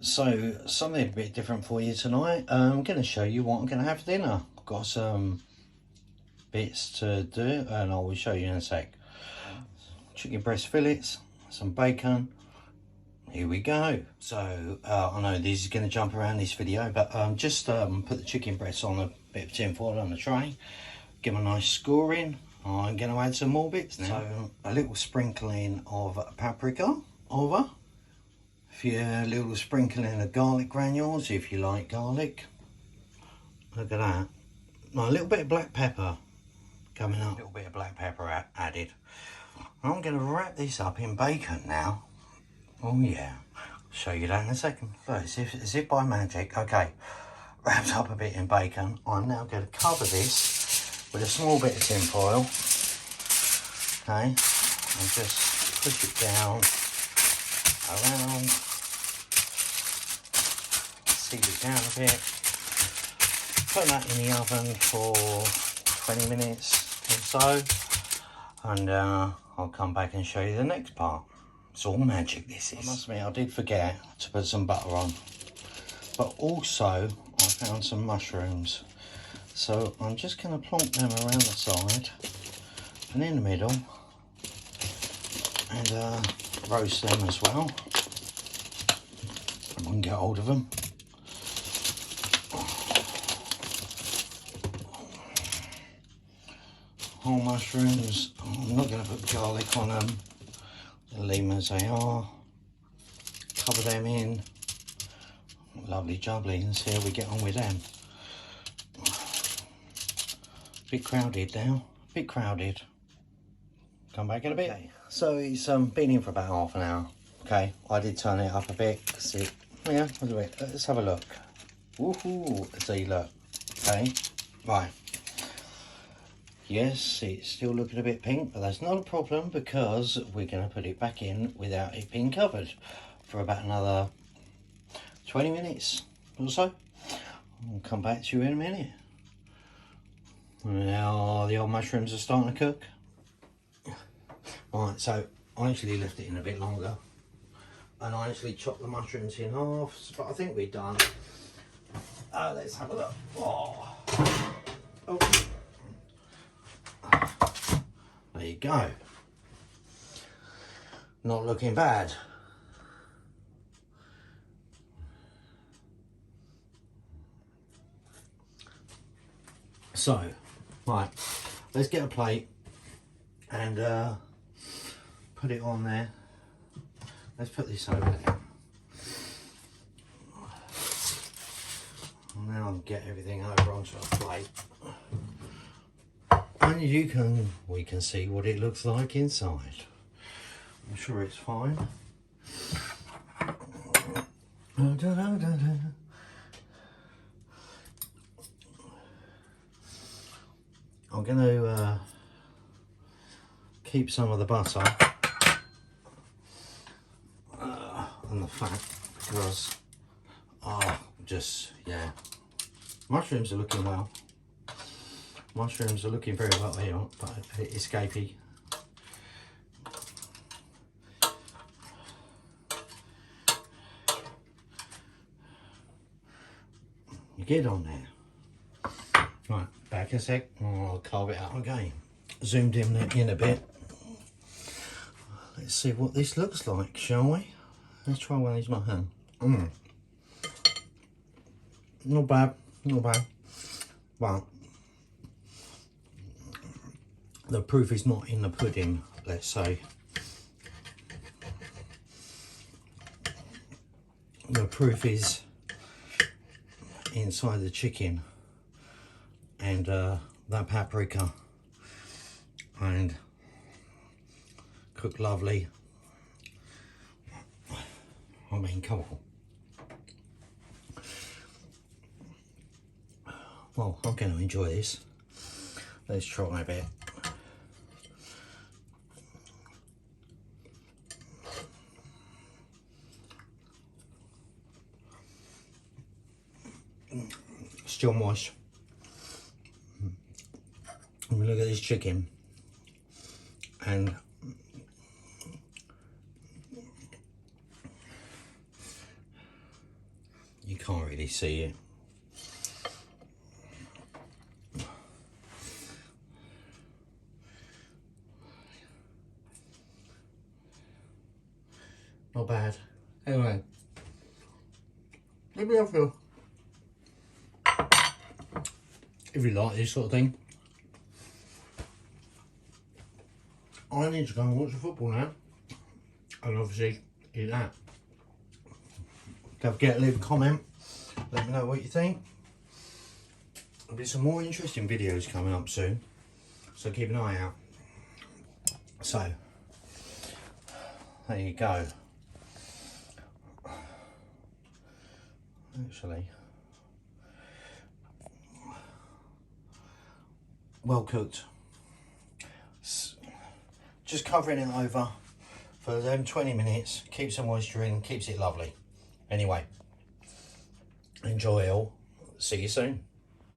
So something a bit different for you tonight. I'm going to show you what I'm going to have for dinner. I've got some bits to do and I will show you in a sec. Chicken breast fillets, some bacon. Here we go. So I know this is going to jump around this video, but just put the chicken breast on a bit of tin foil on the tray. Give them a nice scoring. I'm going to add some more bits now. So a little sprinkling of paprika over. A little sprinkling of garlic granules if you like garlic. Look at that. A little bit of black pepper coming up. A little bit of black pepper added. I'm going to wrap this up in bacon now. Oh yeah, I'll show you that in a second. So as if by magic, okay, wrapped up a bit in bacon. I'm now going to cover this with a small bit of tin foil. Okay, and just push it down, around, seal it down a bit. Put that in the oven for 20 minutes or so, and I'll come back and show you the next part. It's all magic, this is. I must admit, I did forget to put some butter on, but also I found some mushrooms. So I'm just going to plonk them around the side and in the middle, and roast them as well. I can get hold of them. Whole mushrooms. I'm not going to put garlic on them. Leave them as they are. Cover them in. Lovely jubbly, and see how we get on with them. Bit crowded now. Bit crowded. Come back in a bit. Okay. So it's been in for about half an hour. Okay, I did turn it up a bit. See, yeah, let's have a look. Woohoo! Let's see, look. Okay, right. Yes, it's still looking a bit pink, but that's not a problem because we're going to put it back in without it being covered for about another 20 minutes or so. I'll come back to you in a minute. Now the old mushrooms are starting to cook. Right, so I actually left it in a bit longer and I actually chopped the mushrooms in half, but I think we're done. Let's have a look. Oh. There you go. Not looking bad. So, right, let's get a plate and put it on there. Let's put this over there. And now I'll get everything over onto a plate. And we can see what it looks like inside. I'm sure it's fine. I'm going to keep some of the butter and the fat because, yeah, mushrooms are looking well. Mushrooms are looking very well here, but a bit escapey. You get on there. Right, back a sec. I'll carve it out again. Zoomed in a bit. Let's see what this looks like, shall we? Let's try one of these in my hand. Not bad, not bad. But the proof is not in the pudding, let's say. The proof is inside the chicken and that paprika, and cooked lovely. I mean, come on. Well, I'm going to enjoy this. Let's try a bit. Still moist. I mean, look at this chicken, and You can't really see it. Not bad. Anyway, let me have a, if you like this sort of thing. I need to go and watch the football now, and obviously eat that. Don't forget to leave a comment, let me know what you think. There'll be some more interesting videos coming up soon, so keep an eye out. So, there you go. Actually, well cooked. Just covering it over for them 20 minutes, keeps the moisture in, keeps it lovely. Anyway, enjoy it all. See you soon.